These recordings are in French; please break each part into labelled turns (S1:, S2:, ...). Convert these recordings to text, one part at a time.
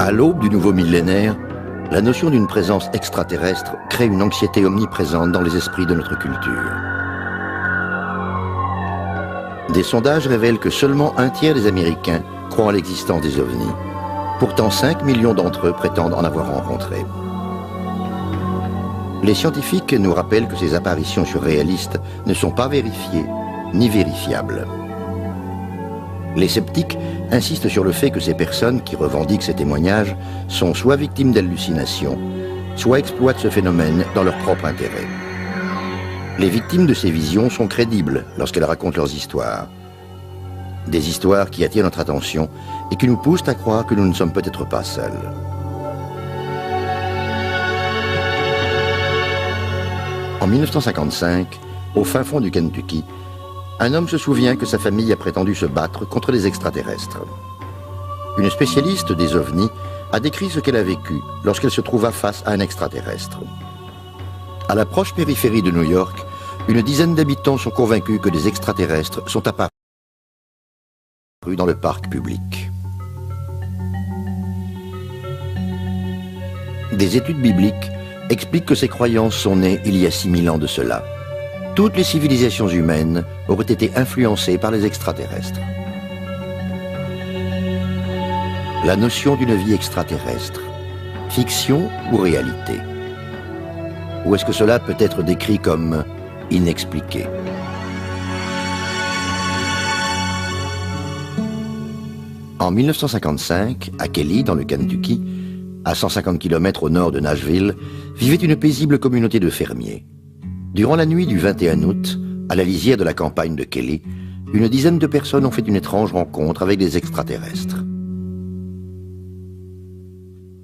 S1: À l'aube du nouveau millénaire, la notion d'une présence extraterrestre crée une anxiété omniprésente dans les esprits de notre culture. Des sondages révèlent que seulement un tiers des Américains croient en l'existence des ovnis. Pourtant, 5 millions d'entre eux prétendent en avoir rencontré. Les scientifiques nous rappellent que ces apparitions surréalistes ne sont pas vérifiées ni vérifiables. Les sceptiques insistent sur le fait que ces personnes qui revendiquent ces témoignages sont soit victimes d'hallucinations, soit exploitent ce phénomène dans leur propre intérêt. Les victimes de ces visions sont crédibles lorsqu'elles racontent leurs histoires. Des histoires qui attirent notre attention et qui nous poussent à croire que nous ne sommes peut-être pas seuls. En 1955, au fin fond du Kentucky, un homme se souvient que sa famille a prétendu se battre contre les extraterrestres. Une spécialiste des ovnis a décrit ce qu'elle a vécu lorsqu'elle se trouva face à un extraterrestre. À la proche périphérie de New York, une dizaine d'habitants sont convaincus que des extraterrestres sont apparus dans le parc public. Des études bibliques expliquent que ces croyances sont nées il y a 6000 ans de cela. Toutes les civilisations humaines auraient été influencées par les extraterrestres. La notion d'une vie extraterrestre, fiction ou réalité? Ou est-ce que cela peut être décrit comme inexpliqué? En 1955, à Kelly, dans le Kentucky, à 150 km au nord de Nashville, vivait une paisible communauté de fermiers. Durant la nuit du 21 août, à la lisière de la campagne de Kelly, une dizaine de personnes ont fait une étrange rencontre avec des extraterrestres.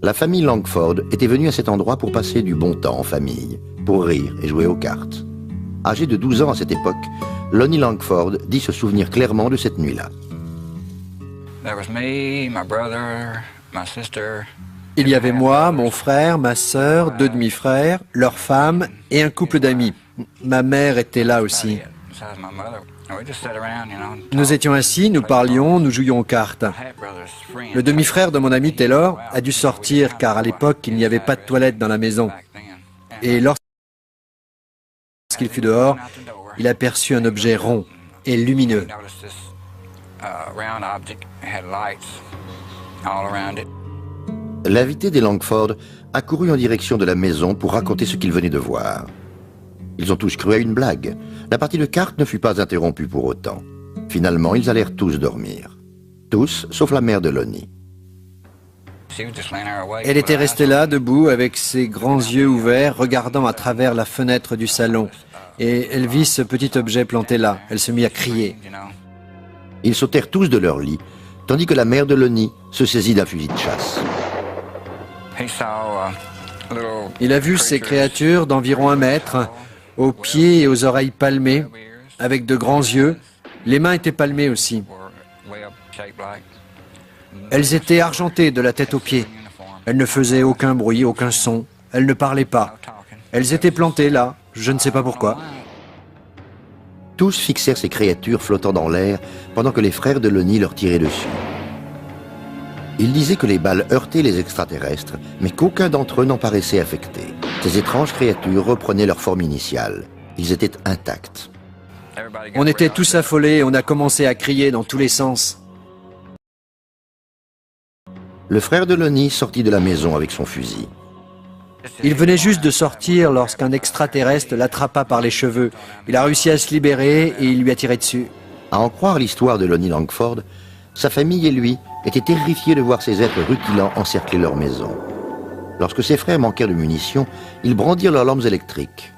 S1: La famille Langford était venue à cet endroit pour passer du bon temps en famille, pour rire et jouer aux cartes. Âgé de 12 ans à cette époque, Lonnie Langford dit se souvenir clairement de cette nuit-là.
S2: Il y avait moi, mon frère, ma sœur, 2 demi-frères, leurs femmes et un couple d'amis. Ma mère était là aussi. Nous étions assis, nous parlions, nous jouions aux cartes. Le demi-frère de mon ami Taylor a dû sortir car à l'époque il n'y avait pas de toilette dans la maison. Et lorsqu'il fut dehors, il aperçut un objet rond et lumineux.
S1: L'invité des Langford a couru en direction de la maison pour raconter ce qu'il venait de voir. Ils ont tous cru à une blague. La partie de cartes ne fut pas interrompue pour autant. Finalement, ils allèrent tous dormir. Tous, sauf la mère de Lonnie.
S2: Elle était restée là, debout, avec ses grands yeux ouverts, regardant à travers la fenêtre du salon. Et elle vit ce petit objet planté là. Elle se mit à crier.
S1: Ils sautèrent tous de leur lit, tandis que la mère de Lonnie se saisit d'un fusil de chasse.
S2: Il a vu ces créatures d'environ 1 mètre, aux pieds et aux oreilles palmées, avec de grands yeux. Les mains étaient palmées aussi. Elles étaient argentées de la tête aux pieds. Elles ne faisaient aucun bruit, aucun son. Elles ne parlaient pas. Elles étaient plantées là, je ne sais pas pourquoi.
S1: Tous fixèrent ces créatures flottant dans l'air pendant que les frères de Lonnie leur tiraient dessus. Ils disaient que les balles heurtaient les extraterrestres, mais qu'aucun d'entre eux n'en paraissait affecté. Ces étranges créatures reprenaient leur forme initiale. Ils étaient intacts.
S2: On était tous affolés et on a commencé à crier dans tous les sens.
S1: Le frère de Lonnie sortit de la maison avec son fusil.
S2: Il venait juste de sortir lorsqu'un extraterrestre l'attrapa par les cheveux. Il a réussi à se libérer et il lui a tiré dessus.
S1: À en croire l'histoire de Lonnie Langford, sa famille et lui étaient terrifiés de voir ces êtres rutilants encercler leur maison. Lorsque ses frères manquèrent de munitions, ils brandirent leurs lampes électriques.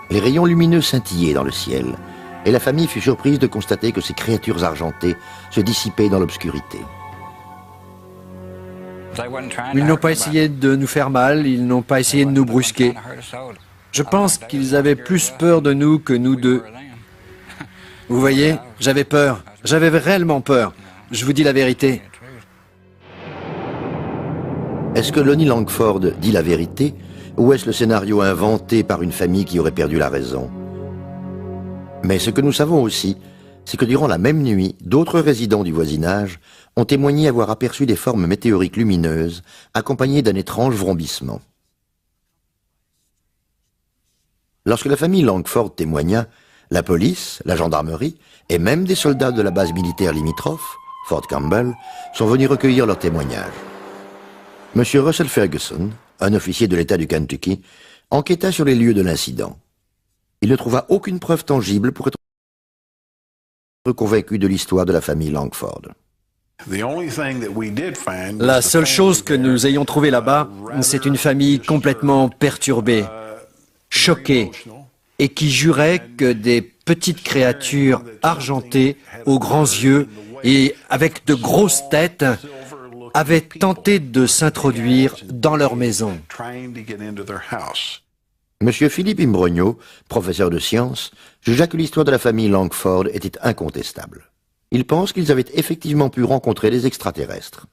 S1: Les rayons lumineux scintillaient dans le ciel, et la famille fut surprise de constater que ces créatures argentées se dissipaient dans l'obscurité.
S2: Ils n'ont pas essayé de nous faire mal, ils n'ont pas essayé de nous brusquer. Je pense qu'ils avaient plus peur de nous que nous d'eux. Vous voyez, j'avais peur, j'avais réellement peur. Je vous dis la vérité.
S1: Est-ce que Lonnie Langford dit la vérité, ou est-ce le scénario inventé par une famille qui aurait perdu la raison? Mais ce que nous savons aussi, c'est que durant la même nuit, d'autres résidents du voisinage ont témoigné avoir aperçu des formes météoriques lumineuses accompagnées d'un étrange vrombissement. Lorsque la famille Langford témoigna, la police, la gendarmerie et même des soldats de la base militaire limitrophe, Fort Campbell, sont venus recueillir leurs témoignages. M. Russell Ferguson, un officier de l'État du Kentucky, enquêta sur les lieux de l'incident. Il ne trouva aucune preuve tangible pour être convaincu de l'histoire de la famille Langford.
S2: La seule chose que nous ayons trouvée là-bas, c'est une famille complètement perturbée, choquée, et qui jurait que des petites créatures argentées, aux grands yeux et avec de grosses têtes, avaient tenté de s'introduire dans leur maison.
S1: Monsieur Philippe Imbrogno, professeur de sciences, jugea que l'histoire de la famille Langford était incontestable. Il pense qu'ils avaient effectivement pu rencontrer des extraterrestres.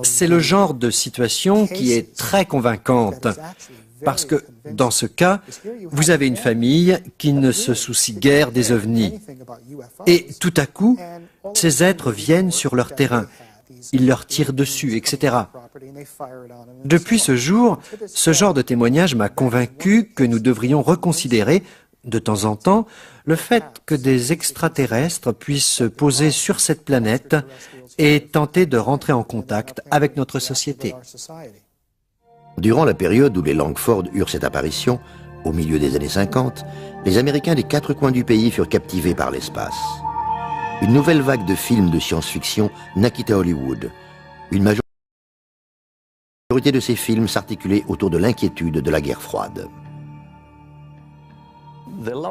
S2: C'est le genre de situation qui est très convaincante, parce que, dans ce cas, vous avez une famille qui ne se soucie guère des ovnis. Et tout à coup, ces êtres viennent sur leur terrain. Ils leur tirent dessus, etc. Depuis ce jour, ce genre de témoignage m'a convaincu que nous devrions reconsidérer, de temps en temps, le fait que des extraterrestres puissent se poser sur cette planète et tenter de rentrer en contact avec notre société.
S1: Durant la période où les Langford eurent cette apparition, au milieu des années 50, les Américains des quatre coins du pays furent captivés par l'espace. Une nouvelle vague de films de science-fiction naquit à Hollywood. Une majorité de ces films s'articulait autour de l'inquiétude de la guerre froide.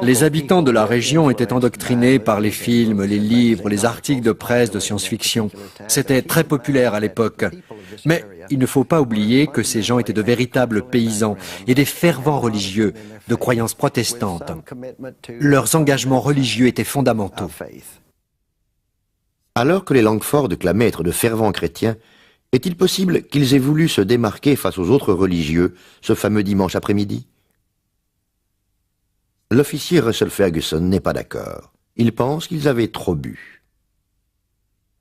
S2: Les habitants de la région étaient endoctrinés par les films, les livres, les articles de presse de science-fiction. C'était très populaire à l'époque. Mais il ne faut pas oublier que ces gens étaient de véritables paysans et des fervents religieux, de croyances protestantes. Leurs engagements religieux étaient fondamentaux.
S1: Alors que les Langford clamaient être de fervents chrétiens, est-il possible qu'ils aient voulu se démarquer face aux autres religieux ce fameux dimanche après-midi? L'officier Russell Ferguson n'est pas d'accord. Il pense qu'ils avaient trop bu.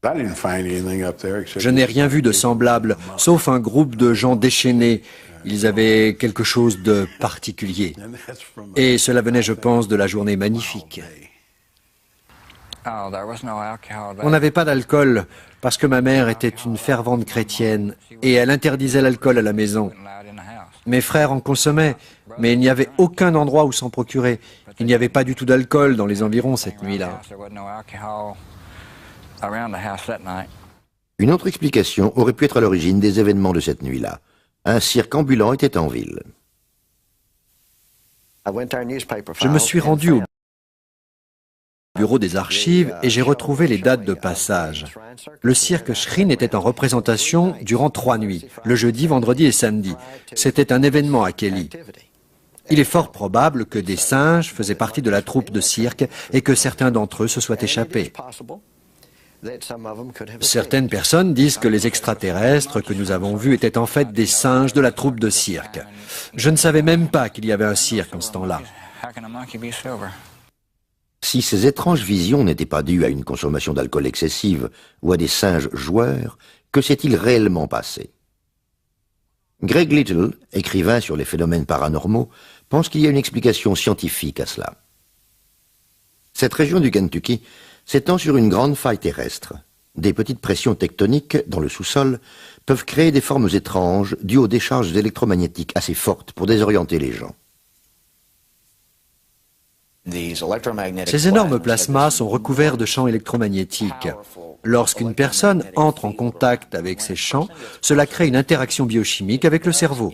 S2: Je n'ai rien vu de semblable, sauf un groupe de gens déchaînés. Ils avaient quelque chose de particulier. Et cela venait, je pense, de la journée magnifique. On n'avait pas d'alcool parce que ma mère était une fervente chrétienne et elle interdisait l'alcool à la maison. Mes frères en consommaient, mais il n'y avait aucun endroit où s'en procurer. Il n'y avait pas du tout d'alcool dans les environs cette nuit-là.
S1: Une autre explication aurait pu être à l'origine des événements de cette nuit-là. Un cirque ambulant était en ville.
S2: Je me suis rendu au bureau des archives et j'ai retrouvé les dates de passage. Le cirque Shrine était en représentation durant 3 nuits, le jeudi, vendredi et samedi. C'était un événement à Kelly. Il est fort probable que des singes faisaient partie de la troupe de cirque et que certains d'entre eux se soient échappés. Certaines personnes disent que les extraterrestres que nous avons vus étaient en fait des singes de la troupe de cirque. Je ne savais même pas qu'il y avait un cirque en ce temps-là.
S1: Si ces étranges visions n'étaient pas dues à une consommation d'alcool excessive ou à des singes joueurs, que s'est-il réellement passé? Greg Little, écrivain sur les phénomènes paranormaux, pense qu'il y a une explication scientifique à cela. Cette région du Kentucky s'étend sur une grande faille terrestre. Des petites pressions tectoniques dans le sous-sol peuvent créer des formes étranges dues aux décharges électromagnétiques assez fortes pour désorienter les gens.
S2: Ces énormes plasmas sont recouverts de champs électromagnétiques. Lorsqu'une personne entre en contact avec ces champs, cela crée une interaction biochimique avec le cerveau.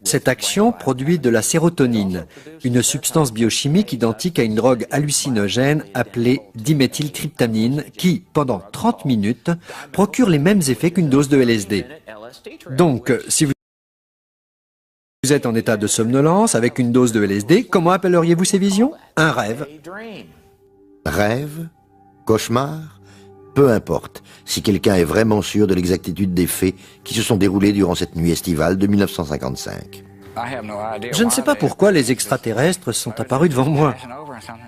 S2: Cette action produit de la sérotonine, une substance biochimique identique à une drogue hallucinogène appelée diméthyltryptamine qui, pendant 30 minutes, procure les mêmes effets qu'une dose de LSD. Donc, si vous êtes en état de somnolence avec une dose de LSD, comment appelleriez-vous ces visions? Un rêve.
S1: Rêve? Cauchemar? Peu importe, si quelqu'un est vraiment sûr de l'exactitude des faits qui se sont déroulés durant cette nuit estivale de 1955.
S2: Je ne sais pas pourquoi les extraterrestres sont apparus devant moi.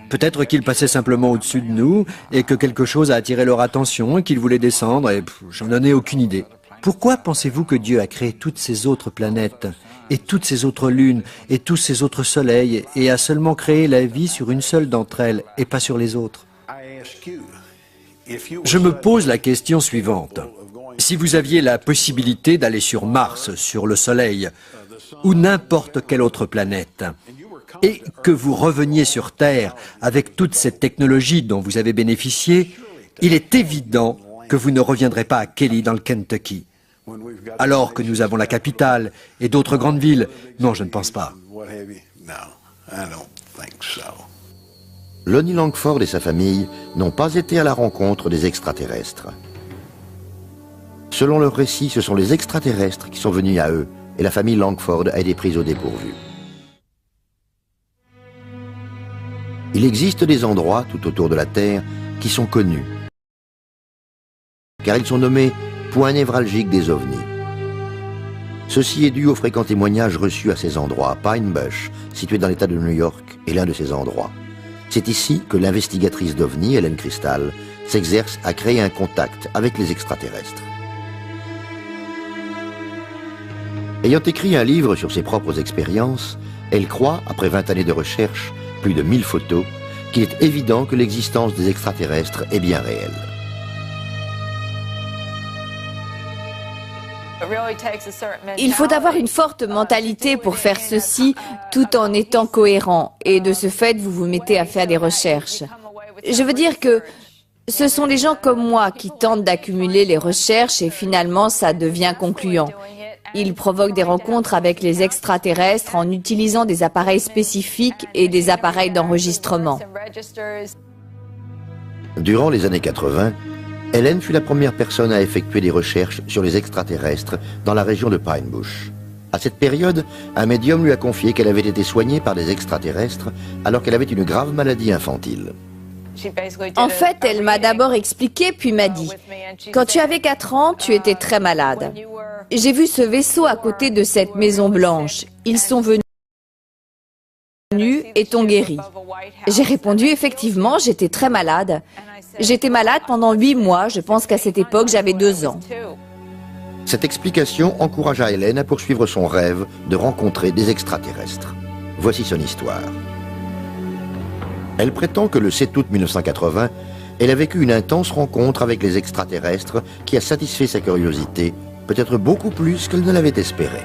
S2: Peut-être qu'ils passaient simplement au-dessus de nous et que quelque chose a attiré leur attention et qu'ils voulaient descendre et j'en ai aucune idée. Pourquoi pensez-vous que Dieu a créé toutes ces autres planètes et toutes ces autres lunes et tous ces autres soleils et a seulement créé la vie sur une seule d'entre elles et pas sur les autres? Je me pose la question suivante. Si vous aviez la possibilité d'aller sur Mars, sur le Soleil, ou n'importe quelle autre planète, et que vous reveniez sur Terre avec toute cette technologie dont vous avez bénéficié, il est évident que vous ne reviendrez pas à Kelly dans le Kentucky. Alors que nous avons la capitale et d'autres grandes villes. Non, je ne pense pas.
S1: Lonnie Langford et sa famille n'ont pas été à la rencontre des extraterrestres. Selon leur récit, ce sont les extraterrestres qui sont venus à eux et la famille Langford a été prise au dépourvu. Il existe des endroits tout autour de la Terre qui sont connus, car ils sont nommés points névralgiques des ovnis. Ceci est dû aux fréquents témoignages reçus à ces endroits. Pine Bush, situé dans l'État de New York, est l'un de ces endroits. C'est ici que l'investigatrice d'OVNI, Helen Crystal, s'exerce à créer un contact avec les extraterrestres. Ayant écrit un livre sur ses propres expériences, elle croit, après 20 années de recherche, plus de 1000 photos, qu'il est évident que l'existence des extraterrestres est bien réelle.
S3: Il faut avoir une forte mentalité pour faire ceci tout en étant cohérent et de ce fait vous vous mettez à faire des recherches. Je veux dire que ce sont les gens comme moi qui tentent d'accumuler les recherches et finalement ça devient concluant. Ils provoquent des rencontres avec les extraterrestres en utilisant des appareils spécifiques et des appareils d'enregistrement.
S1: Durant les années 80, Helen fut la première personne à effectuer des recherches sur les extraterrestres dans la région de Pine Bush. À cette période, un médium lui a confié qu'elle avait été soignée par des extraterrestres alors qu'elle avait une grave maladie infantile.
S3: En fait, elle m'a d'abord expliqué puis m'a dit « Quand tu avais 4 ans, tu étais très malade. J'ai vu ce vaisseau à côté de cette maison blanche. Ils sont venus et t'ont guéri. » J'ai répondu « Effectivement, j'étais très malade. J'étais malade pendant 8 mois. Je pense qu'à cette époque, j'avais 2 ans. »
S1: Cette explication encouragea Helen à poursuivre son rêve de rencontrer des extraterrestres. Voici son histoire. Elle prétend que le 7 août 1980, elle a vécu une intense rencontre avec les extraterrestres qui a satisfait sa curiosité, peut-être beaucoup plus qu'elle ne l'avait espéré.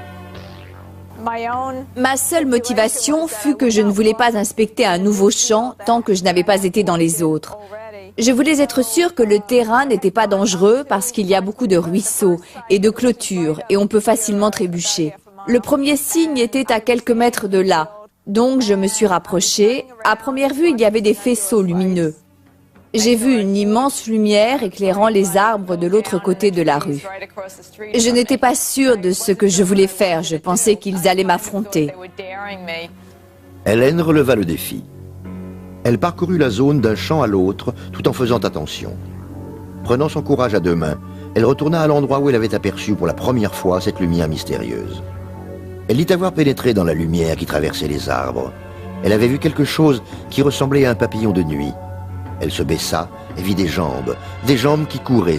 S3: Ma seule motivation fut que je ne voulais pas inspecter un nouveau champ tant que je n'avais pas été dans les autres. Je voulais être sûre que le terrain n'était pas dangereux parce qu'il y a beaucoup de ruisseaux et de clôtures et on peut facilement trébucher. Le premier signe était à quelques mètres de là. Donc je me suis rapprochée. À première vue, il y avait des faisceaux lumineux. J'ai vu une immense lumière éclairant les arbres de l'autre côté de la rue. Je n'étais pas sûre de ce que je voulais faire. Je pensais qu'ils allaient m'affronter.
S1: Helen releva le défi. Elle parcourut la zone d'un champ à l'autre tout en faisant attention. Prenant son courage à deux mains, elle retourna à l'endroit où elle avait aperçu pour la première fois cette lumière mystérieuse. Elle dit avoir pénétré dans la lumière qui traversait les arbres. Elle avait vu quelque chose qui ressemblait à un papillon de nuit. Elle se baissa et vit des jambes qui couraient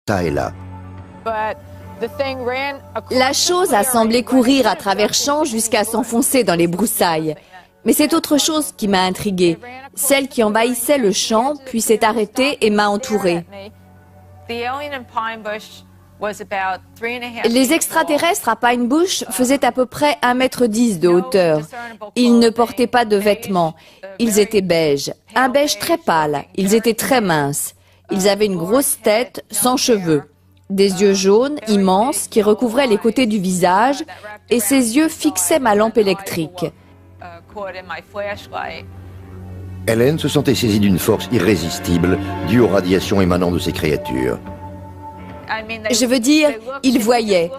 S1: ça et là.
S3: La chose a semblé courir à travers champs jusqu'à s'enfoncer dans les broussailles. Mais c'est autre chose qui m'a intriguée. Celle qui envahissait le champ, puis s'est arrêtée et m'a entourée. Les extraterrestres à Pine Bush faisaient à peu près 1,10 m de hauteur. Ils ne portaient pas de vêtements. Ils étaient beiges. Un beige très pâle. Ils étaient très minces. Ils avaient une grosse tête, sans cheveux. Des yeux jaunes, immenses, qui recouvraient les côtés du visage, et ces yeux fixaient ma lampe électrique.
S1: Helen se sentait saisie d'une force irrésistible due aux radiations émanant de ces créatures.
S3: Je veux dire, ils voyaient.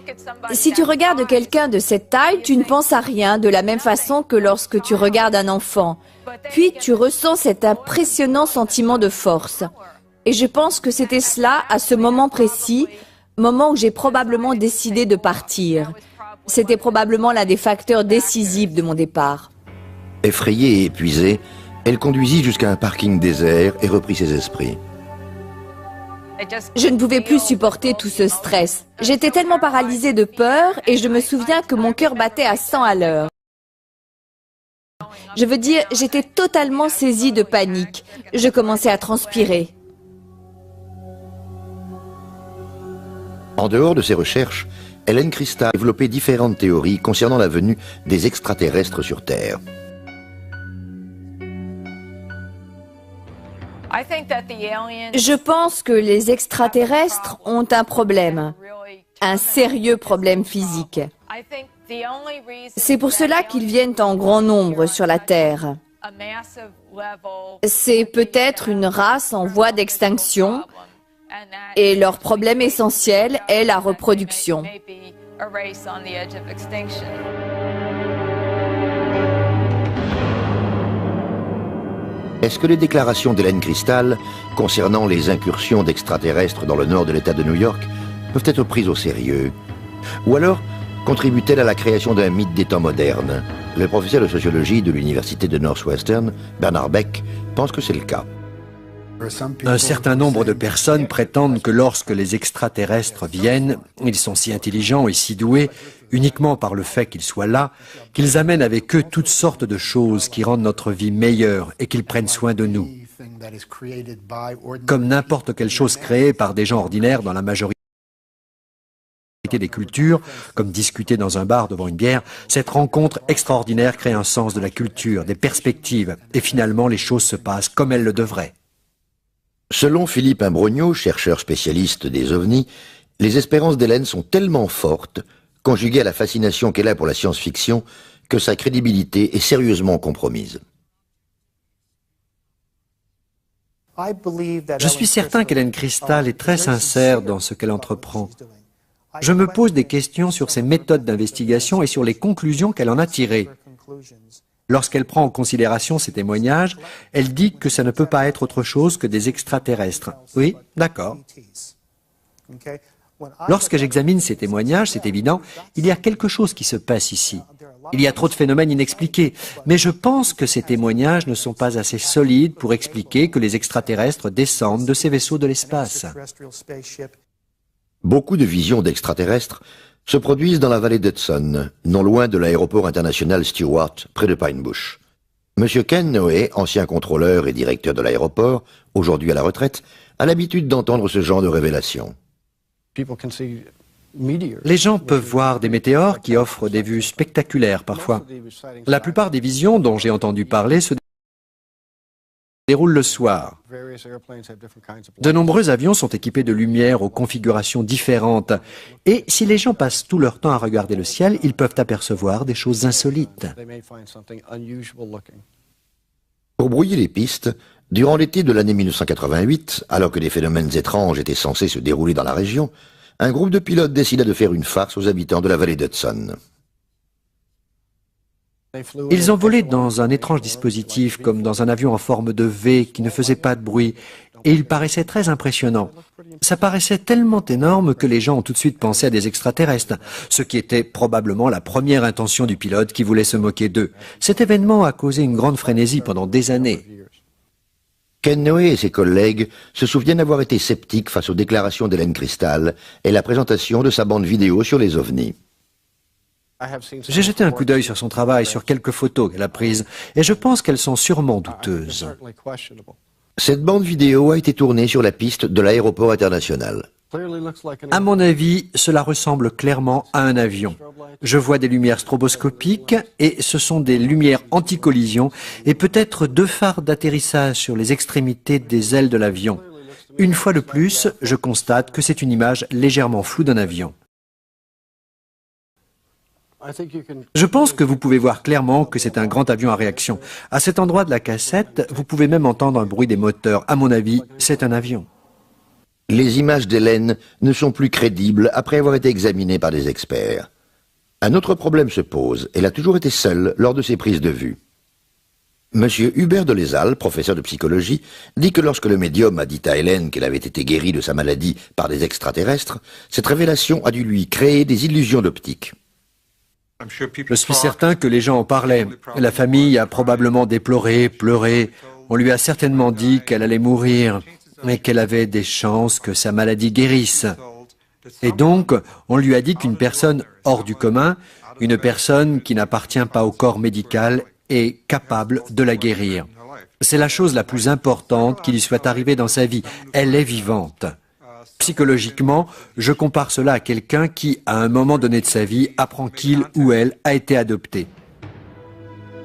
S3: Si tu regardes quelqu'un de cette taille, tu ne penses à rien de la même façon que lorsque tu regardes un enfant. Puis tu ressens cet impressionnant sentiment de force. Et je pense que c'était cela à ce moment précis, moment où j'ai probablement décidé de partir. C'était probablement l'un des facteurs décisifs de mon départ.
S1: Effrayée et épuisée, elle conduisit jusqu'à un parking désert et reprit ses esprits.
S3: Je ne pouvais plus supporter tout ce stress. J'étais tellement paralysée de peur et je me souviens que mon cœur battait à 100 à l'heure. Je veux dire, j'étais totalement saisie de panique. Je commençais à transpirer.
S1: En dehors de ses recherches, Helen Christa a développé différentes théories concernant la venue des extraterrestres sur Terre.
S3: Je pense que les extraterrestres ont un problème, un sérieux problème physique. C'est pour cela qu'ils viennent en grand nombre sur la Terre. C'est peut-être une race en voie d'extinction et leur problème essentiel est la reproduction.
S1: Est-ce que les déclarations d'Helen Christa concernant les incursions d'extraterrestres dans le nord de l'État de New York peuvent être prises au sérieux? Ou alors contribue-t-elle à la création d'un mythe des temps modernes? Le professeur de sociologie de l'université de Northwestern, Bernard Beck, pense que c'est le cas.
S2: Un certain nombre de personnes prétendent que lorsque les extraterrestres viennent, ils sont si intelligents et si doués, uniquement par le fait qu'ils soient là, qu'ils amènent avec eux toutes sortes de choses qui rendent notre vie meilleure et qu'ils prennent soin de nous. Comme n'importe quelle chose créée par des gens ordinaires dans la majorité des cultures, comme discuter dans un bar devant une bière, cette rencontre extraordinaire crée un sens de la culture, des perspectives, et finalement les choses se passent comme elles le devraient.
S1: Selon Philippe Imbrogno, chercheur spécialiste des ovnis, les espérances d'Hélène sont tellement fortes, conjuguées à la fascination qu'elle a pour la science-fiction, que sa crédibilité est sérieusement compromise.
S2: Je suis certain qu'Helen Christa est très sincère dans ce qu'elle entreprend. Je me pose des questions sur ses méthodes d'investigation et sur les conclusions qu'elle en a tirées. Lorsqu'elle prend en considération ces témoignages, elle dit que ça ne peut pas être autre chose que des extraterrestres. Oui, d'accord. Lorsque j'examine ces témoignages, c'est évident, il y a quelque chose qui se passe ici. Il y a trop de phénomènes inexpliqués, mais je pense que ces témoignages ne sont pas assez solides pour expliquer que les extraterrestres descendent de ces vaisseaux de l'espace.
S1: Beaucoup de visions d'extraterrestres se produisent dans la vallée d'Hudson, non loin de l'aéroport international Stewart, près de Pine Bush. Monsieur Ken Noé, ancien contrôleur et directeur de l'aéroport, aujourd'hui à la retraite, a l'habitude d'entendre ce genre de révélations.
S2: Les gens peuvent voir des météores qui offrent des vues spectaculaires parfois. La plupart des visions dont j'ai entendu parler se déroulent le soir. De nombreux avions sont équipés de lumières aux configurations différentes. Et si les gens passent tout leur temps à regarder le ciel, ils peuvent apercevoir des choses insolites.
S1: Pour brouiller les pistes, durant l'été de l'année 1988, alors que des phénomènes étranges étaient censés se dérouler dans la région, un groupe de pilotes décida de faire une farce aux habitants de la vallée d'Hudson.
S2: Ils ont volé dans un étrange dispositif, comme dans un avion en forme de V qui ne faisait pas de bruit, et il paraissait très impressionnant. Ça paraissait tellement énorme que les gens ont tout de suite pensé à des extraterrestres, ce qui était probablement la première intention du pilote qui voulait se moquer d'eux. Cet événement a causé une grande frénésie pendant des années.
S1: Ken Noé et ses collègues se souviennent avoir été sceptiques face aux déclarations d'Helen Christa et la présentation de sa bande vidéo sur les ovnis.
S2: J'ai jeté un coup d'œil sur son travail, sur quelques photos qu'elle a prises, et je pense qu'elles sont sûrement douteuses.
S1: Cette bande vidéo a été tournée sur la piste de l'aéroport international.
S2: À mon avis, cela ressemble clairement à un avion. Je vois des lumières stroboscopiques et ce sont des lumières anti-collision et peut-être 2 phares d'atterrissage sur les extrémités des ailes de l'avion. Une fois de plus, je constate que c'est une image légèrement floue d'un avion. Je pense que vous pouvez voir clairement que c'est un grand avion à réaction. À cet endroit de la cassette, vous pouvez même entendre un bruit des moteurs. À mon avis, c'est un avion.
S1: Les images d'Hélène ne sont plus crédibles après avoir été examinées par des experts. Un autre problème se pose. Elle a toujours été seule lors de ses prises de vue. Monsieur Hubert de Lézal, professeur de psychologie, dit que lorsque le médium a dit à Hélène qu'elle avait été guérie de sa maladie par des extraterrestres, cette révélation a dû lui créer des illusions d'optique.
S2: Je suis certain que les gens en parlaient. La famille a probablement déploré, pleuré. On lui a certainement dit qu'elle allait mourir, mais qu'elle avait des chances que sa maladie guérisse. Et donc, on lui a dit qu'une personne hors du commun, une personne qui n'appartient pas au corps médical, est capable de la guérir. C'est la chose la plus importante qui lui soit arrivée dans sa vie. Elle est vivante. Psychologiquement, je compare cela à quelqu'un qui, à un moment donné de sa vie, apprend qu'il ou elle a été adopté.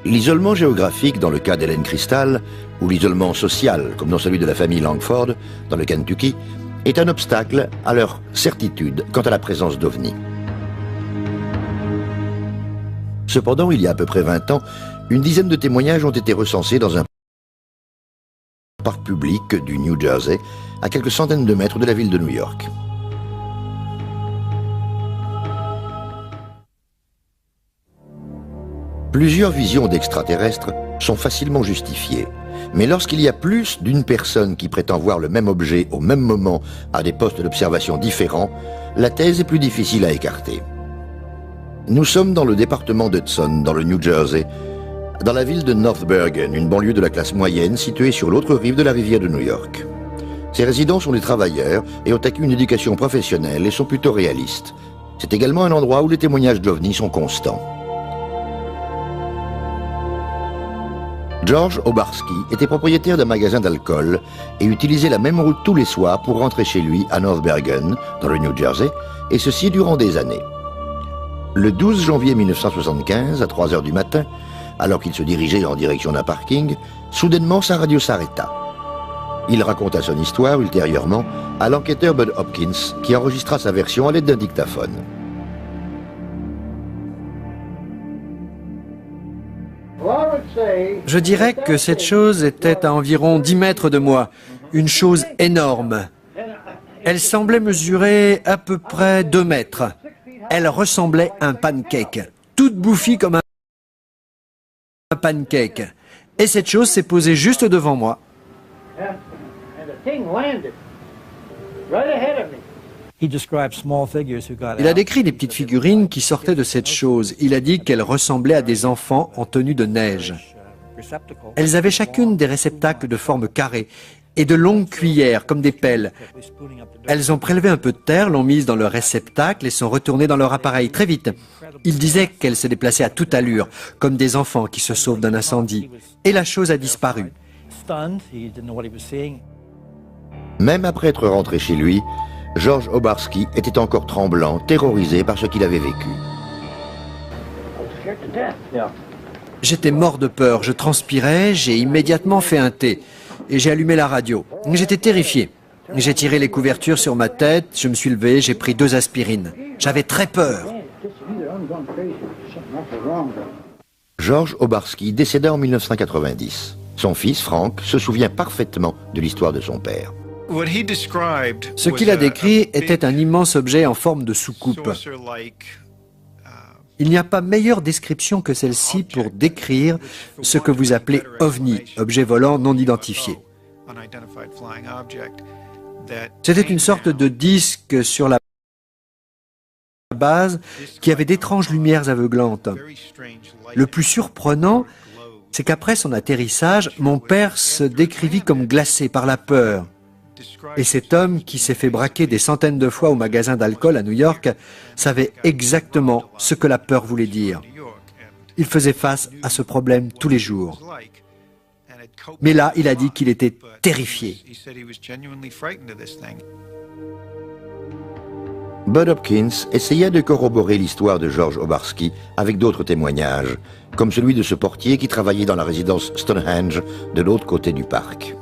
S1: L'isolement géographique dans le cas d'Hélène Crystal, ou l'isolement social, comme dans celui de la famille Langford, dans le Kentucky, est un obstacle à leur certitude quant à la présence d'OVNI. Cependant, il y a à peu près 20 ans, une dizaine de témoignages ont été recensés dans un parc public du New Jersey, à quelques centaines de mètres de la ville de New York. Plusieurs visions d'extraterrestres sont facilement justifiées, mais lorsqu'il y a plus d'une personne qui prétend voir le même objet au même moment à des postes d'observation différents, la thèse est plus difficile à écarter. Nous sommes dans le département d'Hudson, dans le New Jersey, dans la ville de North Bergen, une banlieue de la classe moyenne située sur l'autre rive de la rivière de New York. Ces résidents sont des travailleurs et ont acquis une éducation professionnelle et sont plutôt réalistes. C'est également un endroit où les témoignages d'OVNI sont constants. George Obarski était propriétaire d'un magasin d'alcool et utilisait la même route tous les soirs pour rentrer chez lui à North Bergen, dans le New Jersey, et ceci durant des années. Le 12 janvier 1975, à 3 heures du matin, alors qu'il se dirigeait en direction d'un parking, soudainement sa radio s'arrêta. Il raconta son histoire ultérieurement à l'enquêteur Bud Hopkins, qui enregistra sa version à l'aide d'un dictaphone.
S2: Je dirais que cette chose était à environ 10 mètres de moi, une chose énorme. Elle semblait mesurer à peu près 2 mètres. Elle ressemblait à un pancake, toute bouffie comme un pancake. Et cette chose s'est posée juste devant moi. Il a décrit des petites figurines qui sortaient de cette chose. Il a dit qu'elles ressemblaient à des enfants en tenue de neige. Elles avaient chacune des réceptacles de forme carrée et de longues cuillères, comme des pelles. Elles ont prélevé un peu de terre, l'ont mise dans leur réceptacle et sont retournées dans leur appareil très vite. Il disait qu'elles se déplaçaient à toute allure, comme des enfants qui se sauvent d'un incendie. Et la chose a disparu.
S1: Même après être rentré chez lui, George Obarski était encore tremblant, terrorisé par ce qu'il avait vécu.
S2: J'étais mort de peur, je transpirais, j'ai immédiatement fait un thé et j'ai allumé la radio. J'étais terrifié. J'ai tiré les couvertures sur ma tête, je me suis levé, j'ai pris 2 aspirines. J'avais très peur.
S1: George Obarski décéda en 1990. Son fils, Frank, se souvient parfaitement de l'histoire de son père.
S2: Ce qu'il a décrit était un immense objet en forme de soucoupe. Il n'y a pas meilleure description que celle-ci pour décrire ce que vous appelez OVNI, objet volant non identifié. C'était une sorte de disque sur la base qui avait d'étranges lumières aveuglantes. Le plus surprenant, c'est qu'après son atterrissage, mon père se décrivit comme glacé par la peur. Et cet homme qui s'est fait braquer des centaines de fois au magasin d'alcool à New York savait exactement ce que la peur voulait dire. Il faisait face à ce problème tous les jours. Mais là, il a dit qu'il était terrifié.
S1: Bud Hopkins essaya de corroborer l'histoire de George Obarski avec d'autres témoignages, comme celui de ce portier qui travaillait dans la résidence Stonehenge de l'autre côté du parc.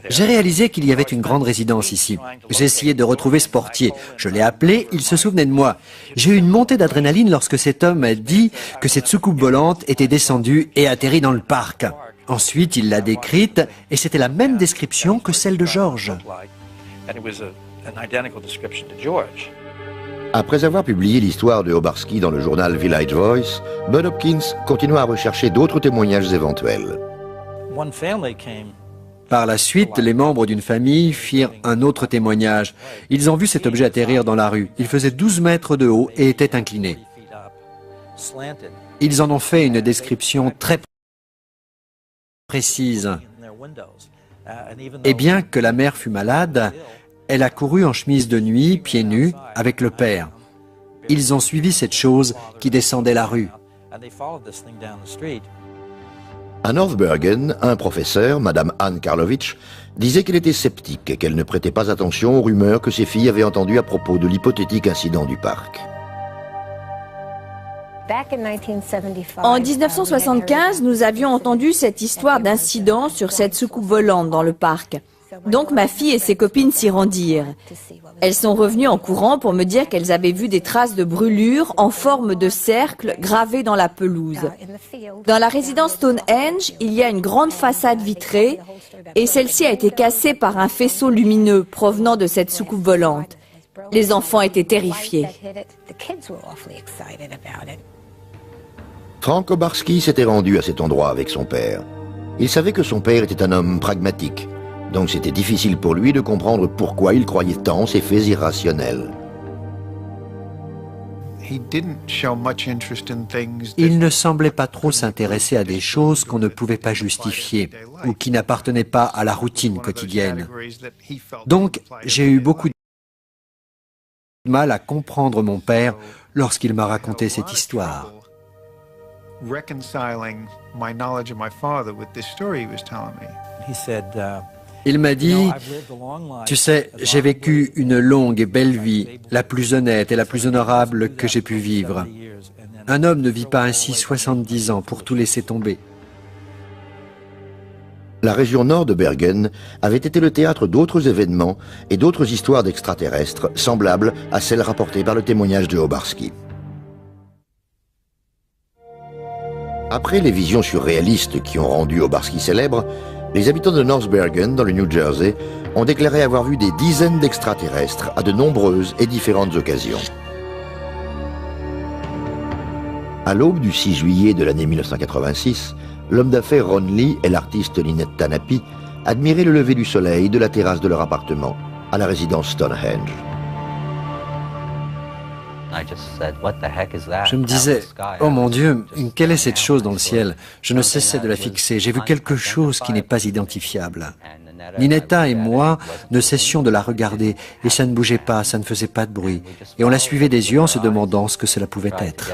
S2: J'ai réalisé qu'il y avait une grande résidence ici. J'ai essayé de retrouver ce portier. Je l'ai appelé, il se souvenait de moi. J'ai eu une montée d'adrénaline lorsque cet homme a dit que cette soucoupe volante était descendue et atterrit dans le parc. Ensuite, il l'a décrite et c'était la même description que celle de George.
S1: Après avoir publié l'histoire de Obarski dans le journal Village Voice, Bud Hopkins continua à rechercher d'autres témoignages éventuels.
S2: Par la suite, les membres d'une famille firent un autre témoignage. Ils ont vu cet objet atterrir dans la rue. Il faisait 12 mètres de haut et était incliné. Ils en ont fait une description très précise. Et bien que la mère fût malade, elle a couru en chemise de nuit, pieds nus, avec le père. Ils ont suivi cette chose qui descendait la rue.
S1: À North Bergen, un professeur, Madame Anne Karlovich, disait qu'elle était sceptique et qu'elle ne prêtait pas attention aux rumeurs que ses filles avaient entendues à propos de l'hypothétique incident du parc.
S3: En 1975, nous avions entendu cette histoire d'incident sur cette soucoupe volante dans le parc. Donc ma fille et ses copines s'y rendirent. Elles sont revenues en courant pour me dire qu'elles avaient vu des traces de brûlures en forme de cercle gravées dans la pelouse. Dans la résidence Stonehenge, il y a une grande façade vitrée et celle-ci a été cassée par un faisceau lumineux provenant de cette soucoupe volante. Les enfants étaient terrifiés.
S1: Frank Obarski s'était rendu à cet endroit avec son père. Il savait que son père était un homme pragmatique. Donc c'était difficile pour lui de comprendre pourquoi il croyait tant ces faits irrationnels.
S2: Il ne semblait pas trop s'intéresser à des choses qu'on ne pouvait pas justifier ou qui n'appartenaient pas à la routine quotidienne. Donc j'ai eu beaucoup de mal à comprendre mon père lorsqu'il m'a raconté cette histoire. Il m'a dit, tu sais, j'ai vécu une longue et belle vie, la plus honnête et la plus honorable que j'ai pu vivre. Un homme ne vit pas ainsi 70 ans pour tout laisser tomber.
S1: La région nord de Bergen avait été le théâtre d'autres événements et d'autres histoires d'extraterrestres semblables à celles rapportées par le témoignage de Obarski. Après les visions surréalistes qui ont rendu Obarski célèbre, les habitants de North Bergen, dans le New Jersey, ont déclaré avoir vu des dizaines d'extraterrestres à de nombreuses et différentes occasions. À l'aube du 6 juillet de l'année 1986, l'homme d'affaires Ron Lee et l'artiste Lynette Tanapi admiraient le lever du soleil de la terrasse de leur appartement, à la résidence Stonehenge.
S2: Je me disais, oh mon Dieu, quelle est cette chose dans le ciel? Je ne cessais de la fixer. J'ai vu quelque chose qui n'est pas identifiable. Ninetta et moi ne cessions de la regarder et ça ne bougeait pas, ça ne faisait pas de bruit. Et on la suivait des yeux en se demandant ce que cela pouvait être.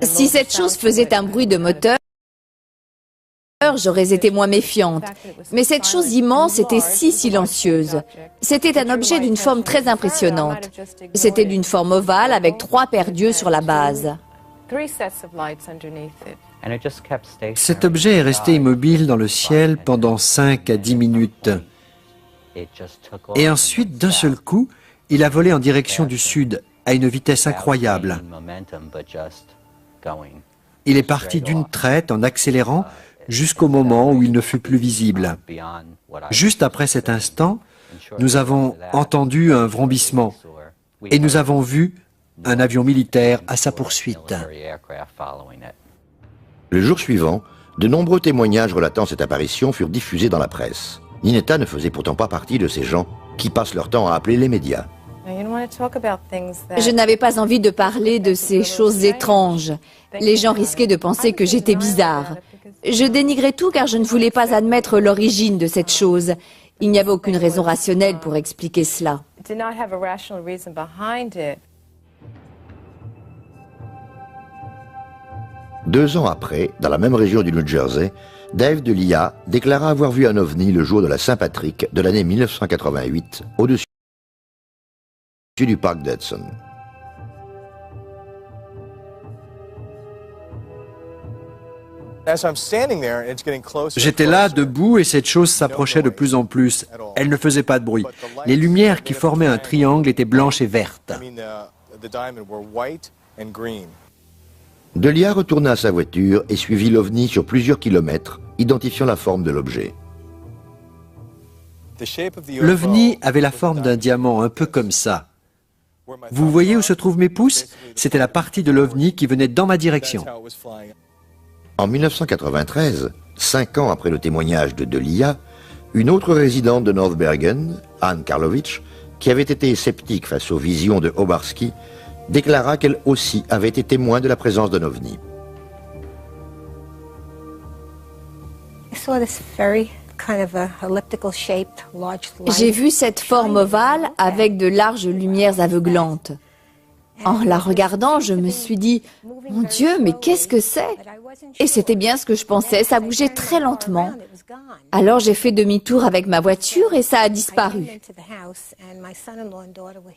S3: Si cette chose faisait un bruit de moteur, j'aurais été moins méfiante. Mais cette chose immense était si silencieuse. C'était un objet d'une forme très impressionnante. C'était d'une forme ovale avec 3 paires d'yeux sur la base.
S2: Cet objet est resté immobile dans le ciel pendant 5 à 10 minutes. Et ensuite, d'un seul coup, il a volé en direction du sud, à une vitesse incroyable. Il est parti d'une traite en accélérant jusqu'au moment où il ne fut plus visible. Juste après cet instant, nous avons entendu un vrombissement et nous avons vu un avion militaire à sa poursuite.
S1: Le jour suivant, de nombreux témoignages relatant cette apparition furent diffusés dans la presse. Ninetta ne faisait pourtant pas partie de ces gens qui passent leur temps à appeler les médias.
S3: Je n'avais pas envie de parler de ces choses étranges. Les gens risquaient de penser que j'étais bizarre. Je dénigrais tout car je ne voulais pas admettre l'origine de cette chose. Il n'y avait aucune raison rationnelle pour expliquer cela.
S1: 2 ans après, dans la même région du New Jersey, Dave Delia déclara avoir vu un ovni le jour de la Saint-Patrick de l'année 1988 au-dessus du parc d'Hudson.
S2: J'étais là, debout, et cette chose s'approchait de plus en plus. Elle ne faisait pas de bruit. Les lumières qui formaient un triangle étaient blanches et vertes.
S1: Delia retourna à sa voiture et suivit l'ovni sur plusieurs kilomètres, identifiant la forme de l'objet.
S2: L'ovni avait la forme d'un diamant, un peu comme ça. Vous voyez où se trouvent mes pouces? C'était la partie de l'ovni qui venait dans ma direction.
S1: En 1993, 5 ans après le témoignage de Delia, une autre résidente de North Bergen, Anne Karlovich, qui avait été sceptique face aux visions de Obarski, déclara qu'elle aussi avait été témoin de la présence d'un ovni.
S3: J'ai vu cette forme ovale avec de larges lumières aveuglantes. En la regardant, je me suis dit, mon Dieu, mais qu'est-ce que c'est? Et c'était bien ce que je pensais, ça bougeait très lentement. Alors j'ai fait demi-tour avec ma voiture et ça a disparu.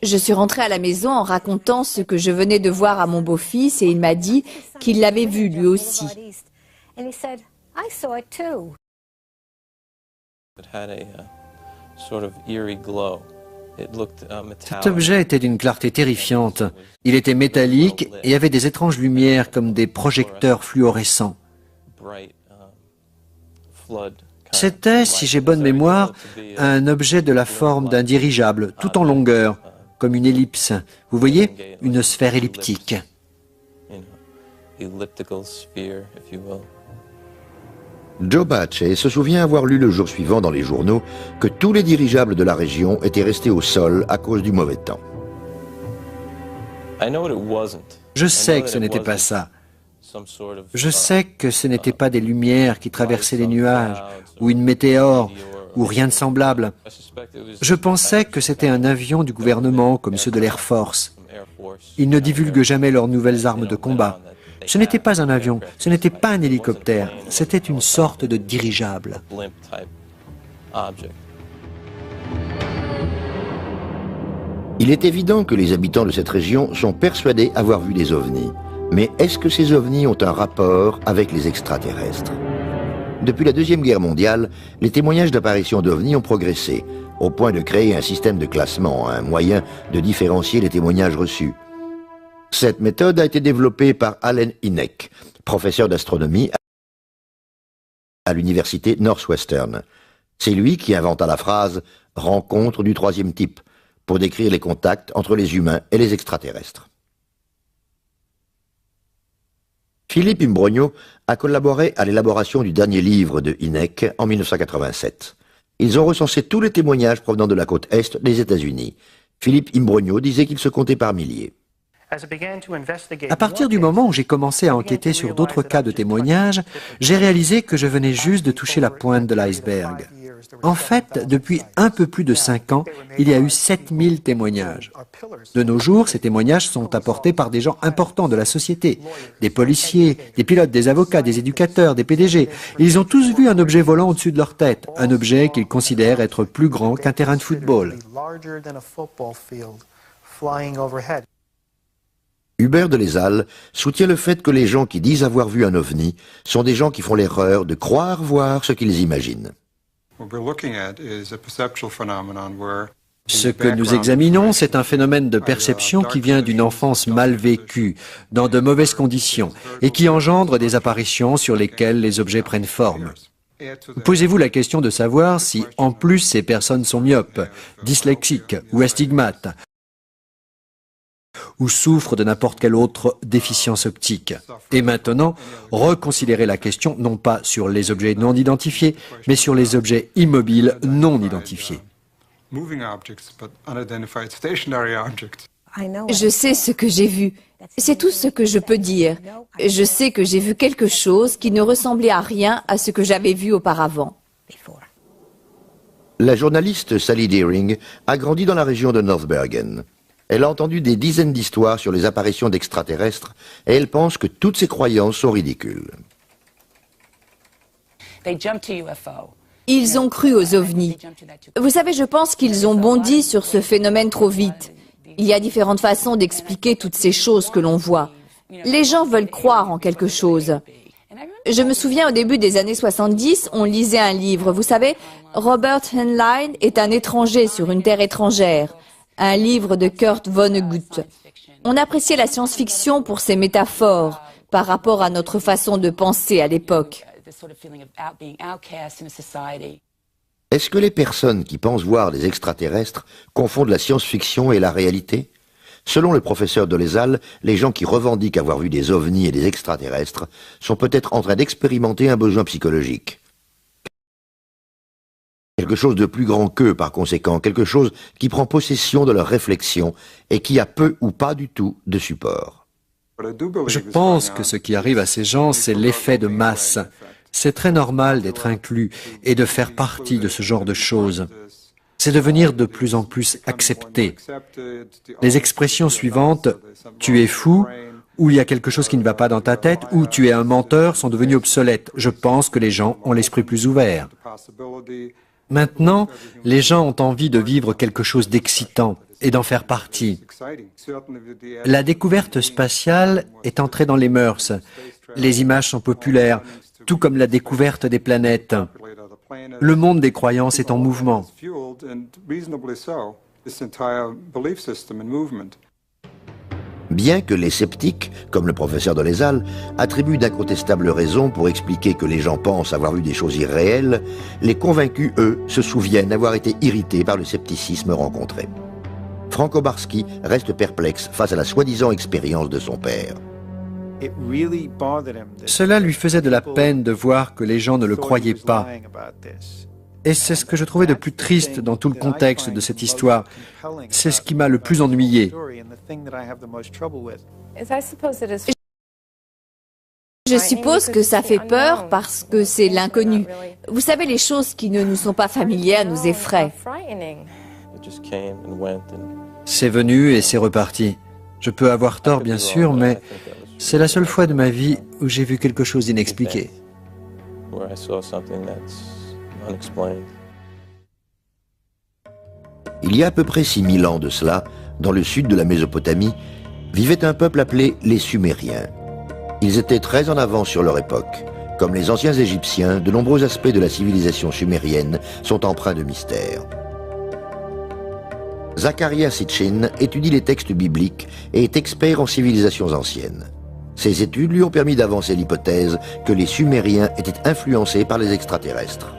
S3: Je suis rentrée à la maison en racontant ce que je venais de voir à mon beau-fils et il m'a dit qu'il l'avait vu lui aussi.
S2: Cet objet était d'une clarté terrifiante. Il était métallique et avait des étranges lumières comme des projecteurs fluorescents. C'était, si j'ai bonne mémoire, un objet de la forme d'un dirigeable, tout en longueur, comme une ellipse. Vous voyez, une sphère elliptique.
S1: Joe Batchay se souvient avoir lu le jour suivant dans les journaux que tous les dirigeables de la région étaient restés au sol à cause du mauvais temps.
S2: Je sais que ce n'était pas ça. Je sais que ce n'était pas des lumières qui traversaient les nuages, ou une météore, ou rien de semblable. Je pensais que c'était un avion du gouvernement, comme ceux de l'Air Force. Ils ne divulguent jamais leurs nouvelles armes de combat. Ce n'était pas un avion, ce n'était pas un hélicoptère, c'était une sorte de dirigeable.
S1: Il est évident que les habitants de cette région sont persuadés avoir vu des ovnis. Mais est-ce que ces ovnis ont un rapport avec les extraterrestres? Depuis la Deuxième Guerre mondiale, les témoignages d'apparitions d'ovnis ont progressé, au point de créer un système de classement, un moyen de différencier les témoignages reçus. Cette méthode a été développée par Allen Hynek, professeur d'astronomie à l'université Northwestern. C'est lui qui inventa la phrase « rencontre du troisième type » pour décrire les contacts entre les humains et les extraterrestres. Philippe Imbrogno a collaboré à l'élaboration du dernier livre de Hynek en 1987. Ils ont recensé tous les témoignages provenant de la côte est des États-Unis. Philippe Imbrogno disait qu'ils se comptaient par milliers.
S2: À partir du moment où j'ai commencé à enquêter sur d'autres cas de témoignages, j'ai réalisé que je venais juste de toucher la pointe de l'iceberg. En fait, depuis un peu plus de 5 ans, il y a eu 7000 témoignages. De nos jours, ces témoignages sont apportés par des gens importants de la société, des policiers, des pilotes, des avocats, des éducateurs, des PDG. Ils ont tous vu un objet volant au-dessus de leur tête, un objet qu'ils considèrent être plus grand qu'un terrain de football.
S1: Hubert de Lézal soutient le fait que les gens qui disent avoir vu un ovni sont des gens qui font l'erreur de croire voir ce qu'ils imaginent.
S2: Ce que nous examinons, c'est un phénomène de perception qui vient d'une enfance mal vécue, dans de mauvaises conditions, et qui engendre des apparitions sur lesquelles les objets prennent forme. Posez-vous la question de savoir si, en plus, ces personnes sont myopes, dyslexiques ou astigmates, ou souffrent de n'importe quelle autre déficience optique. Et maintenant, reconsidérez la question non pas sur les objets non identifiés, mais sur les objets immobiles non identifiés.
S3: Je sais ce que j'ai vu. C'est tout ce que je peux dire. Je sais que j'ai vu quelque chose qui ne ressemblait à rien à ce que j'avais vu auparavant.
S1: La journaliste Sally Deering a grandi dans la région de North Bergen. Elle a entendu des dizaines d'histoires sur les apparitions d'extraterrestres et elle pense que toutes ces croyances sont ridicules.
S3: Ils ont cru aux ovnis. Vous savez, je pense qu'ils ont bondi sur ce phénomène trop vite. Il y a différentes façons d'expliquer toutes ces choses que l'on voit. Les gens veulent croire en quelque chose. Je me souviens au début des années 70, on lisait un livre. Vous savez, Robert Heinlein est un étranger sur une terre étrangère. Un livre de Kurt Vonnegut. On appréciait la science-fiction pour ses métaphores par rapport à notre façon de penser à l'époque.
S1: Est-ce que les personnes qui pensent voir des extraterrestres confondent la science-fiction et la réalité? Selon le professeur de Lézal, les gens qui revendiquent avoir vu des ovnis et des extraterrestres sont peut-être en train d'expérimenter un besoin psychologique. quelque chose de plus grand qu'eux par conséquent, quelque chose qui prend possession de leur réflexion et qui a peu ou pas du tout de support.
S2: Je pense que ce qui arrive à ces gens, c'est l'effet de masse. C'est très normal d'être inclus et de faire partie de ce genre de choses. C'est devenir de plus en plus accepté. Les expressions suivantes « tu es fou » ou « il y a quelque chose qui ne va pas dans ta tête » ou « tu es un menteur » sont devenues obsolètes. Je pense que les gens ont l'esprit plus ouvert. Maintenant, les gens ont envie de vivre quelque chose d'excitant et d'en faire partie. La découverte spatiale est entrée dans les mœurs. Les images sont populaires, tout comme la découverte des planètes. Le monde des croyances est en mouvement.
S1: Bien que les sceptiques, comme le professeur de Lézal, attribuent d'incontestables raisons pour expliquer que les gens pensent avoir vu des choses irréelles, les convaincus, eux, se souviennent avoir été irrités par le scepticisme rencontré. Frank Obarski reste perplexe face à la soi-disant expérience de son père.
S2: Cela lui faisait de la peine de voir que les gens ne le croyaient pas. Et c'est ce que je trouvais de plus triste dans tout le contexte de cette histoire. C'est ce qui m'a le plus ennuyé.
S3: Je suppose que ça fait peur parce que c'est l'inconnu. Vous savez, les choses qui ne nous sont pas familières nous effraient.
S2: C'est venu et c'est reparti. Je peux avoir tort, bien sûr, mais c'est la seule fois de ma vie où j'ai vu quelque chose d'inexpliqué.
S1: Il y a à peu près 6000 ans de cela, dans le sud de la Mésopotamie, vivait un peuple appelé les Sumériens. Ils étaient très en avance sur leur époque. Comme les anciens Égyptiens, de nombreux aspects de la civilisation sumérienne sont empreints de mystère. Zachariah Sitchin étudie les textes bibliques et est expert en civilisations anciennes. Ses études lui ont permis d'avancer l'hypothèse que les Sumériens étaient influencés par les extraterrestres.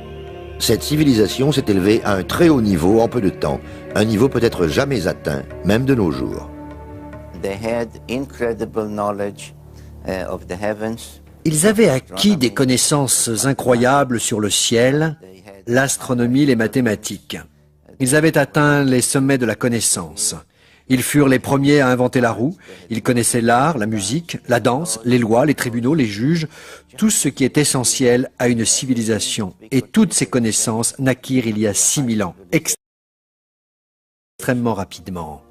S1: Cette civilisation s'est élevée à un très haut niveau en peu de temps, un niveau peut-être jamais atteint, même de nos jours.
S2: Ils avaient acquis des connaissances incroyables sur le ciel, l'astronomie, les mathématiques. Ils avaient atteint les sommets de la connaissance. Ils furent les premiers à inventer la roue. Ils connaissaient l'art, la musique, la danse, les lois, les tribunaux, les juges, tout ce qui est essentiel à une civilisation. Et toutes ces connaissances naquirent il y a 6000 ans, extrêmement rapidement.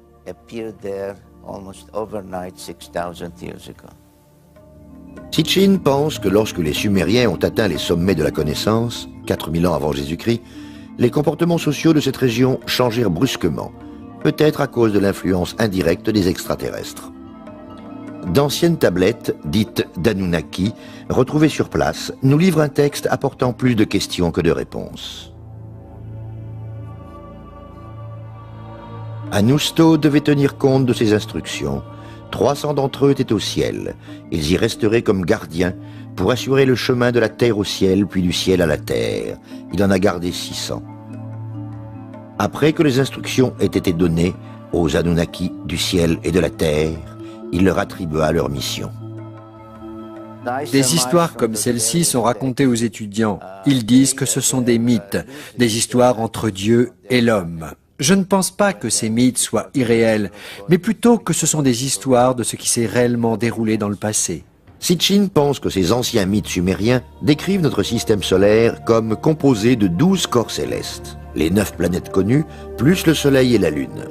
S1: Sitchin pense que lorsque les Sumériens ont atteint les sommets de la connaissance, 4000 ans avant Jésus-Christ, les comportements sociaux de cette région changèrent brusquement, peut-être à cause de l'influence indirecte des extraterrestres. D'anciennes tablettes, dites d'Anunnaki, retrouvées sur place, nous livrent un texte apportant plus de questions que de réponses. Anousto devait tenir compte de ces instructions. 300 d'entre eux étaient au ciel. Ils y resteraient comme gardiens pour assurer le chemin de la terre au ciel, puis du ciel à la terre. Il en a gardé 600. Après que les instructions aient été données aux Anunnaki du ciel et de la terre, il leur attribua leur mission.
S2: Des histoires comme celle-ci sont racontées aux étudiants. Ils disent que ce sont des mythes, des histoires entre Dieu et l'homme. Je ne pense pas que ces mythes soient irréels, mais plutôt que ce sont des histoires de ce qui s'est réellement déroulé dans le passé.
S1: Sitchin pense que ces anciens mythes sumériens décrivent notre système solaire comme composé de 12 corps célestes, les 9 planètes connues, plus le Soleil et la Lune.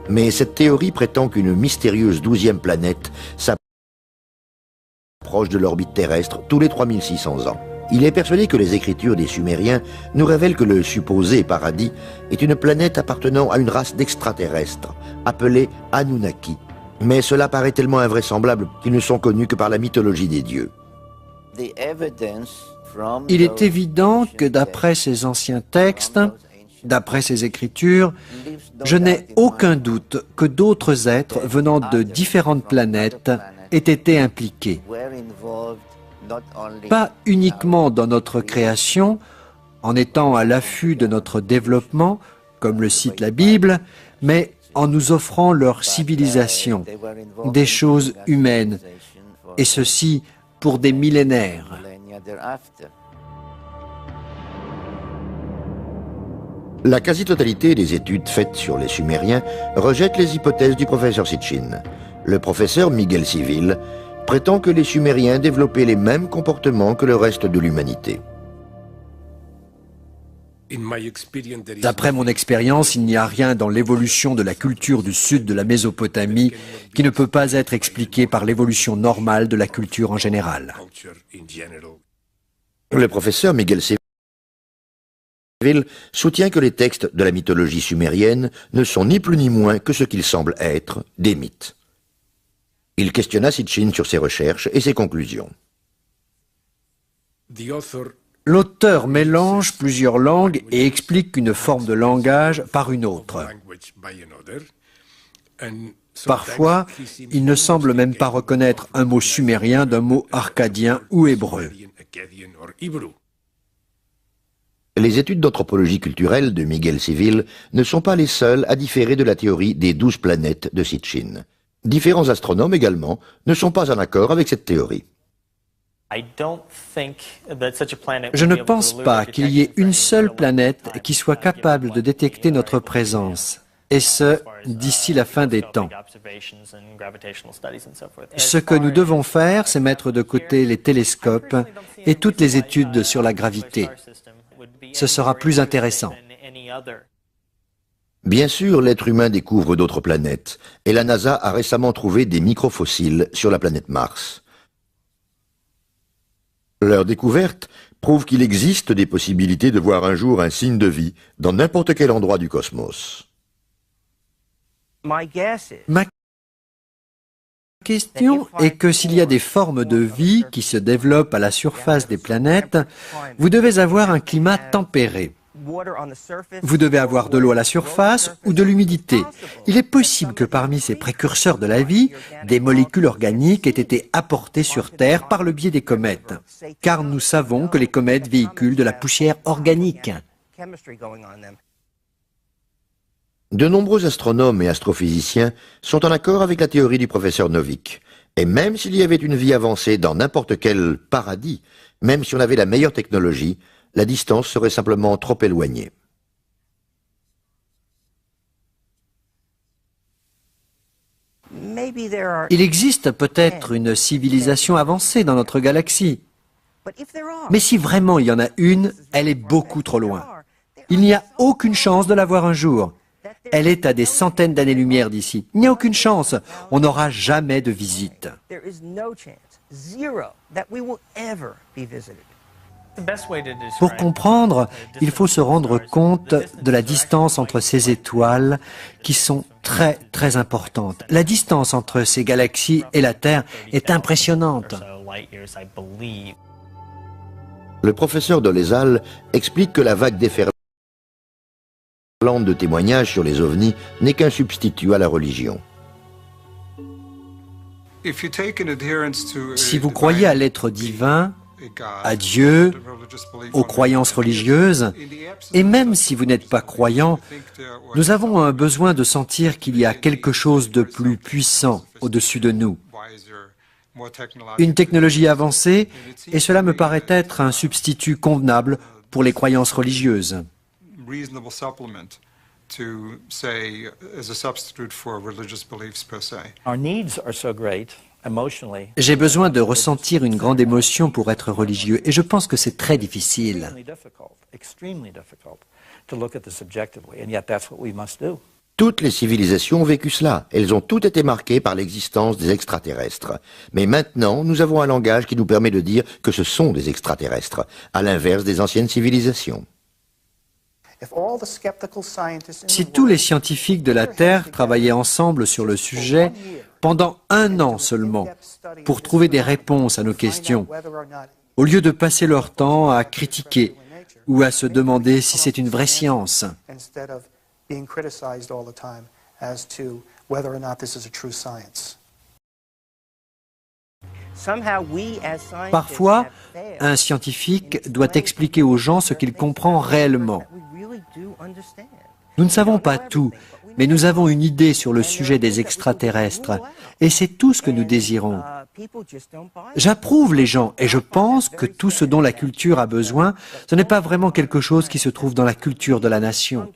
S1: Mais cette théorie prétend qu'une mystérieuse 12e planète s'approche de l'orbite terrestre tous les 3600 ans. Il est persuadé que les écritures des Sumériens nous révèlent que le supposé paradis est une planète appartenant à une race d'extraterrestres, appelée Anunnaki. Mais cela paraît tellement invraisemblable qu'ils ne sont connus que par la mythologie des dieux.
S2: Il est évident que d'après ces anciens textes, d'après ces écritures, je n'ai aucun doute que d'autres êtres venant de différentes planètes aient été impliqués. Pas uniquement dans notre création, en étant à l'affût de notre développement, comme le cite la Bible, mais en nous offrant leur civilisation, des choses humaines, et ceci pour des millénaires.
S1: La quasi-totalité des études faites sur les Sumériens rejette les hypothèses du professeur Sitchin. Le professeur Miguel Civil prétend que les Sumériens développaient les mêmes comportements que le reste de l'humanité.
S2: D'après mon expérience, il n'y a rien dans l'évolution de la culture du sud de la Mésopotamie qui ne peut pas être expliqué par l'évolution normale de la culture en général.
S1: Le professeur Miguel Civil soutient que les textes de la mythologie sumérienne ne sont ni plus ni moins que ce qu'ils semblent être, des mythes. Il questionna Sitchin sur ses recherches et ses conclusions.
S2: L'auteur mélange plusieurs langues et explique une forme de langage par une autre. Parfois, il ne semble même pas reconnaître un mot sumérien d'un mot arcadien ou hébreu.
S1: Les études d'anthropologie culturelle de Miguel Civil ne sont pas les seules à différer de la théorie des 12 planètes de Sitchin. Différents astronomes également ne sont pas en accord avec cette théorie.
S2: Je ne pense pas qu'il y ait une seule planète qui soit capable de détecter notre présence, et ce, d'ici la fin des temps. Ce que nous devons faire, c'est mettre de côté les télescopes et toutes les études sur la gravité. Ce sera plus intéressant.
S1: Bien sûr, l'être humain découvre d'autres planètes, et la NASA a récemment trouvé des microfossiles sur la planète Mars. Leur découverte prouve qu'il existe des possibilités de voir un jour un signe de vie dans n'importe quel endroit du cosmos.
S2: Ma question est que s'il y a des formes de vie qui se développent à la surface des planètes, vous devez avoir un climat tempéré. Vous devez avoir de l'eau à la surface ou de l'humidité. Il est possible que parmi ces précurseurs de la vie, des molécules organiques aient été apportées sur Terre par le biais des comètes, car nous savons que les comètes véhiculent de la poussière organique.
S1: De nombreux astronomes et astrophysiciens sont en accord avec la théorie du professeur Novick. Et même s'il y avait une vie avancée dans n'importe quel paradis, même si on avait la meilleure technologie, la distance serait simplement trop éloignée.
S2: Il existe peut-être une civilisation avancée dans notre galaxie. Mais si vraiment il y en a une, elle est beaucoup trop loin. Il n'y a aucune chance de la voir un jour. Elle est à des centaines d'années-lumière d'ici. Il n'y a aucune chance. On n'aura jamais de visite. Pour comprendre, il faut se rendre compte de la distance entre ces étoiles qui sont très très importantes. La distance entre ces galaxies et la Terre est impressionnante.
S1: Le professeur Dolezal explique que la vague déferlante de témoignages sur les ovnis n'est qu'un substitut à la religion.
S2: Si vous croyez à l'être divin, à Dieu, aux croyances religieuses, et même si vous n'êtes pas croyant, nous avons un besoin de sentir qu'il y a quelque chose de plus puissant au-dessus de nous. Une technologie avancée, et cela me paraît être un substitut convenable pour les croyances religieuses. J'ai besoin de ressentir une grande émotion pour être religieux et je pense que c'est très difficile.
S1: Toutes les civilisations ont vécu cela. Elles ont toutes été marquées par l'existence des extraterrestres. Mais maintenant, nous avons un langage qui nous permet de dire que ce sont des extraterrestres, à l'inverse des anciennes civilisations.
S2: Si tous les scientifiques de la Terre travaillaient ensemble sur le sujet, pendant 1 an seulement, pour trouver des réponses à nos questions, au lieu de passer leur temps à critiquer ou à se demander si c'est une vraie science. Parfois, un scientifique doit expliquer aux gens ce qu'il comprend réellement. Nous ne savons pas tout, mais nous avons une idée sur le sujet des extraterrestres, et c'est tout ce que nous désirons. J'approuve les gens et je pense que tout ce dont la culture a besoin, ce n'est pas vraiment quelque chose qui se trouve dans la culture de la nation.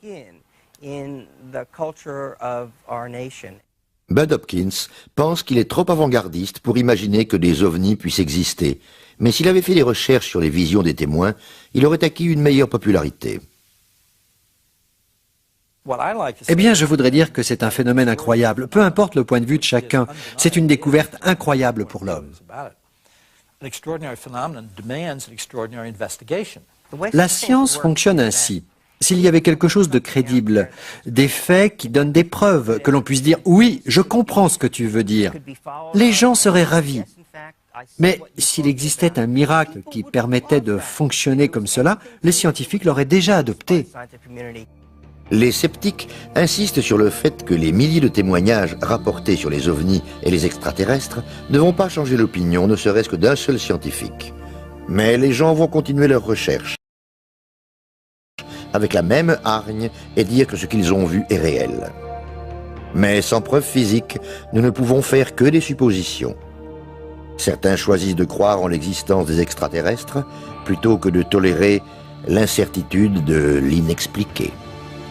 S1: Bud Hopkins pense qu'il est trop avant-gardiste pour imaginer que des ovnis puissent exister, mais s'il avait fait des recherches sur les visions des témoins, il aurait acquis une meilleure popularité.
S2: Eh bien, je voudrais dire que c'est un phénomène incroyable, peu importe le point de vue de chacun. C'est une découverte incroyable pour l'homme. La science fonctionne ainsi. S'il y avait quelque chose de crédible, des faits qui donnent des preuves, que l'on puisse dire « oui, je comprends ce que tu veux dire », les gens seraient ravis. Mais s'il existait un miracle qui permettait de fonctionner comme cela, les scientifiques l'auraient déjà adopté.
S1: Les sceptiques insistent sur le fait que les milliers de témoignages rapportés sur les ovnis et les extraterrestres ne vont pas changer l'opinion, ne serait-ce que d'un seul scientifique. Mais les gens vont continuer leurs recherches avec la même hargne et dire que ce qu'ils ont vu est réel. Mais sans preuve physique, nous ne pouvons faire que des suppositions. Certains choisissent de croire en l'existence des extraterrestres plutôt que de tolérer l'incertitude de l'inexpliqué.